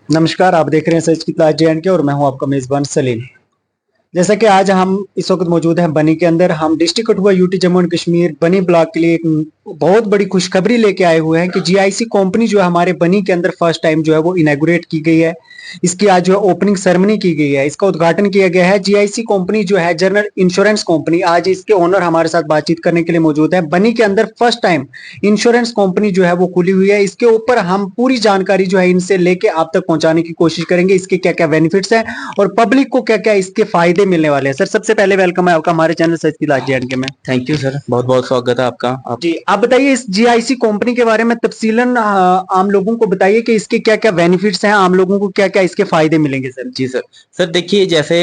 नमस्कार, आप देख रहे हैं सच की क्लास JNK और मैं हूं आपका मेजबान सलीम। जैसा कि आज हम इस वक्त मौजूद हैं बनी के अंदर। हम district Kathua UT Jammu and Kashmir बनी ब्लॉक के लिए एक बहुत बड़ी खुशखबरी लेके आए हुए हैं कि GIC कंपनी जो है हमारे बनी के अंदर फर्स्ट टाइम जो है वो इनॉग्रेट की गई है। इसकी आज जो है ओपनिंग सेरेमनी की गई है, इसका उद्घाटन किया गया है। GIC कंपनी जो है जनरल इंश्योरेंस कंपनी, आज इसके ओनर हमारे साथ बातचीत करने के लिए मौजूद है। बनी के अंदर फर्स्ट टाइम इंश्योरेंस कंपनी जो है वो खुली हुई है। इसके ऊपर हम पूरी जानकारी जो है इनसे लेके आप तक पहुंचाने की कोशिश करेंगे। इसके क्या क्या बेनिफिट्स हैं और पब्लिक को क्या क्या इसके फायदे मिलने वाले हैं। सर, सबसे पहले वेलकम है आपका हमारे चैनल सच की क्लास JNK में। थैंक यू सर, बहुत बहुत स्वागत है आपका। जी, आप बताइए इस GIC कंपनी के बारे में तफसीलन आम लोगों को बताइए कि इसके क्या क्या बेनिफिट्स हैं, आम लोगों को क्या क्या इसके फायदे मिलेंगे। सर जी सर देखिए, जैसे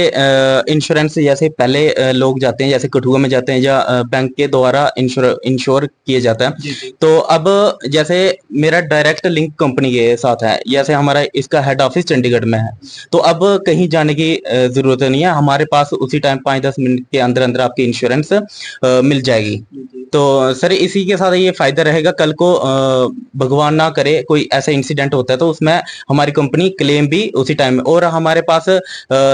इंश्योरेंस जैसे पहले लोग जाते हैं, जैसे कठुआ में जाते हैं या बैंक के द्वारा इंश्योर किया जाता है। तो अब जैसे मेरा डायरेक्ट लिंक कंपनी के साथ है, जैसे हमारा इसका हेड ऑफिस चंडीगढ़ में है, तो अब कहीं जाने की जरूरत नहीं है। हमारे पास उसी टाइम 5-10 मिनट के अंदर अंदर आपकी इंश्योरेंस मिल जाएगी। तो सर इसी के साथ ये फायदा रहेगा, कल को भगवान ना करे कोई ऐसा इंसिडेंट होता है तो उसमें हमारी कंपनी क्लेम भी उसी टाइम, और हमारे पास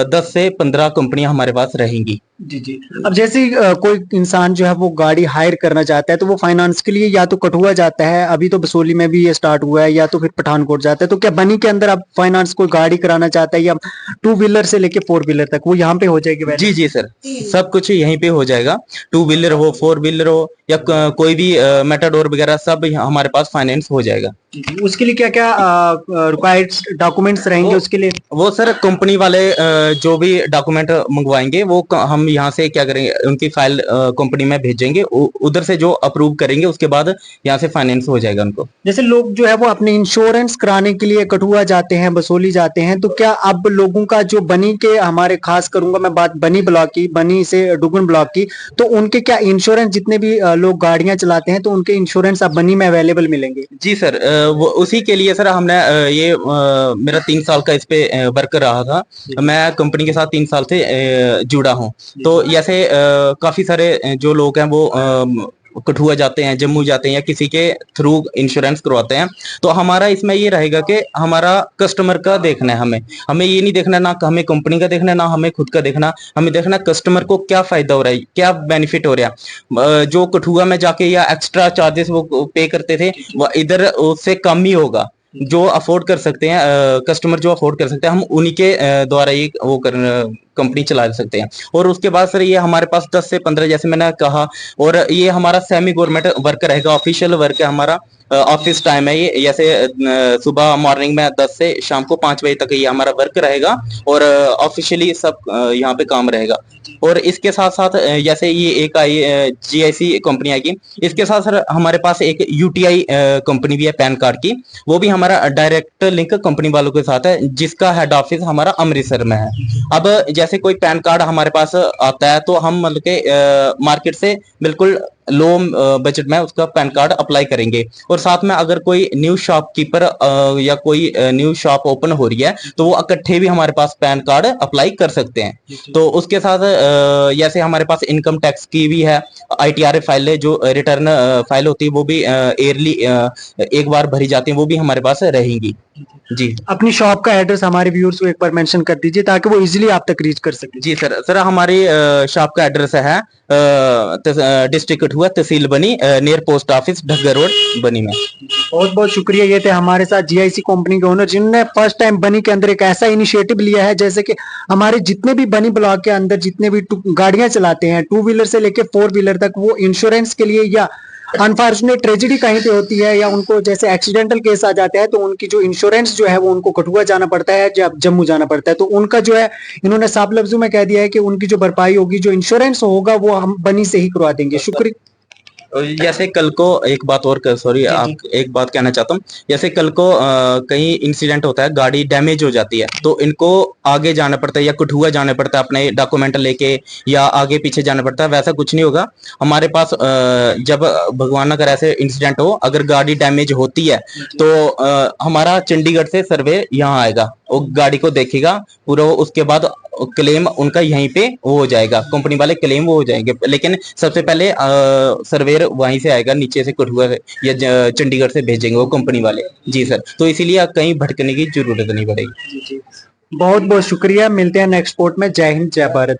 10 से 15 कंपनियां हमारे पास रहेंगी। जी जी। अब जैसे कोई इंसान जो है वो गाड़ी हायर करना चाहता है तो वो फाइनेंस के लिए या तो कठुआ जाता है, अभी तो बसोली में भी ये स्टार्ट हुआ है, या तो फिर पठानकोट जाता है। तो क्या बनी के अंदर अब फाइनेंस कोई गाड़ी कराना चाहता है या 2 व्हीलर से लेके 4 व्हीलर तक वो यहाँ पे हो जाएगी? जी जी सर, सब कुछ यहीं पे हो जाएगा। 2 व्हीलर हो, 4 व्हीलर हो या कोई भी मेटाडोर वगैरह, सब हमारे पास फाइनेंस हो जाएगा। उसके लिए क्या क्या रिक्वायर्ड डॉक्यूमेंट्स रहेंगे उसके लिए? वो सर कंपनी वाले जो भी डॉक्यूमेंट मंगवाएंगे वो हम यहाँ से क्या करेंगे, उनकी फाइल कंपनी में भेजेंगे, उधर से जो अप्रूव करेंगे उसके बाद यहाँ से फाइनेंस हो जाएगा उनको। जैसे लोग जो है वो अपने इंश्योरेंस कराने के लिए कठुआ जाते हैं, बसोली जाते हैं, तो क्या अब लोगों का जो बनी के, हमारे खास करूंगा मैं बात बनी ब्लॉक की, बनी से डुगन ब्लॉक की, तो उनके क्या इंश्योरेंस, जितने भी लोग गाड़ियां चलाते हैं तो उनके इंश्योरेंस अब बनी में अवेलेबल मिलेंगे? जी सर, वो उसी के लिए सर हमने ये मेरा 3 साल का इस पे वर्क रहा था। मैं कंपनी के साथ 3 साल से जुड़ा हूँ। तो जैसे काफी सारे जो लोग हैं वो कठुआ जाते हैं, जम्मू जाते हैं या किसी के थ्रू इंश्योरेंस करवाते हैं। तो हमारा इसमें ये रहेगा कि हमारा कस्टमर का देखना है, हमें ये नहीं देखना, ना हमें कंपनी का देखना है ना हमें खुद का देखना, हमें देखना कस्टमर को क्या फायदा हो रहा है, क्या बेनिफिट हो रहा है। जो कठुआ में जाके या एक्स्ट्रा चार्जेस वो पे करते थे वो इधर उससे कम ही होगा। जो अफोर्ड कर सकते हैं कस्टमर, जो अफोर्ड कर सकते हैं, हम उन्हीं के द्वारा ये वो कंपनी चला सकते हैं। और उसके बाद सर ये हमारे पास 10 से 15 जैसे मैंने कहा, और ये हमारा सेमी गवर्नमेंट वर्क रहेगा, ऑफिशियल वर्क है हमारा। ऑफिस टाइम है ये, जैसे सुबह मॉर्निंग में 10 से शाम को 5 बजे तक ये हमारा वर्क रहेगा, और ऑफिशियली सब यहाँ पे काम रहेगा। और इसके साथ साथ जैसे ये एक आई GIC कंपनी आएगी, इसके साथ सर हमारे पास एक UTI कंपनी भी है पैन कार्ड की, वो भी हमारा डायरेक्ट लिंक कंपनी वालों के साथ है, जिसका हेड ऑफिस हमारा अमृतसर में है। अब जैसे कोई पैन कार्ड हमारे पास आता है तो हम मतलब के मार्केट से बिल्कुल लो बजट में उसका पैन कार्ड अप्लाई करेंगे। और साथ में अगर कोई न्यू शॉपकीपर या कोई न्यू शॉप ओपन हो रही है तो वो इकट्ठे भी हमारे पास पैन कार्ड अप्लाई कर सकते हैं। तो उसके साथ जैसे हमारे पास इनकम टैक्स की भी है, ITR फाइल है, जो रिटर्न फाइल होती है वो भी ईयरली एक बार भरी जाती है, वो भी हमारे पास रहेंगी। जी, अपनी शॉप का एड्रेस हमारे व्यूअर्स को एक बार मेंशन कर दीजिए ताकि वो इजीली आप तक रीच कर सके। जी सर हमारी शॉप का एड्रेस है डिस्ट्रिक्ट कठुआ, तहसील बनी, नियर पोस्ट ऑफिस, ढग्गर रोड, बनी में। बहुत बहुत शुक्रिया। ये थे हमारे साथ GIC कंपनी के ओनर, जिन्होंने फर्स्ट टाइम बनी के अंदर एक ऐसा इनिशिएटिव लिया है, जैसे कि हमारे जितने भी बनी ब्लॉक के अंदर जितने भी गाड़ियां चलाते हैं 2 व्हीलर से लेके 4 व्हीलर तक, वो इंश्योरेंस के लिए या अनफॉर्चुनेट ट्रेजेडी कहीं पे होती है या उनको जैसे एक्सीडेंटल केस आ जाता है तो उनकी जो इंश्योरेंस जो है वो उनको कठुआ जाना पड़ता है या जम्मू जाना पड़ता है, तो उनका जो है इन्होंने साफ लफ्जों में कह दिया है कि उनकी जो भरपाई होगी, जो इंश्योरेंस होगा, वो हम बनी से ही करवा देंगे। शुक्रिया। जैसे कल को एक बात और सॉरी आप एक बात कहना चाहता हूँ। जैसे कल को कहीं इंसिडेंट होता है, गाड़ी डैमेज हो जाती है, तो इनको आगे जाना पड़ता है या कठुआ जाना पड़ता है अपने डॉक्यूमेंट लेके, या आगे पीछे जाना पड़ता है। वैसा कुछ नहीं होगा हमारे पास। जब भगवान ना करे ऐसे इंसिडेंट हो, अगर गाड़ी डैमेज होती है तो हमारा चंडीगढ़ से सर्वे यहाँ आएगा, वो गाड़ी को देखेगा पूरा, उसके बाद क्लेम उनका यहीं पे वो हो जाएगा, कंपनी वाले क्लेम वो हो जाएंगे। लेकिन सबसे पहले सर्वेयर वहीं से आएगा, नीचे से कठुआ से या चंडीगढ़ से भेजेंगे वो कंपनी वाले। जी सर, तो इसीलिए कहीं भटकने की जरूरत नहीं पड़ेगी। बहुत बहुत शुक्रिया, मिलते हैं नेक्स्ट पोर्ट में। जय हिंद, जय भारत।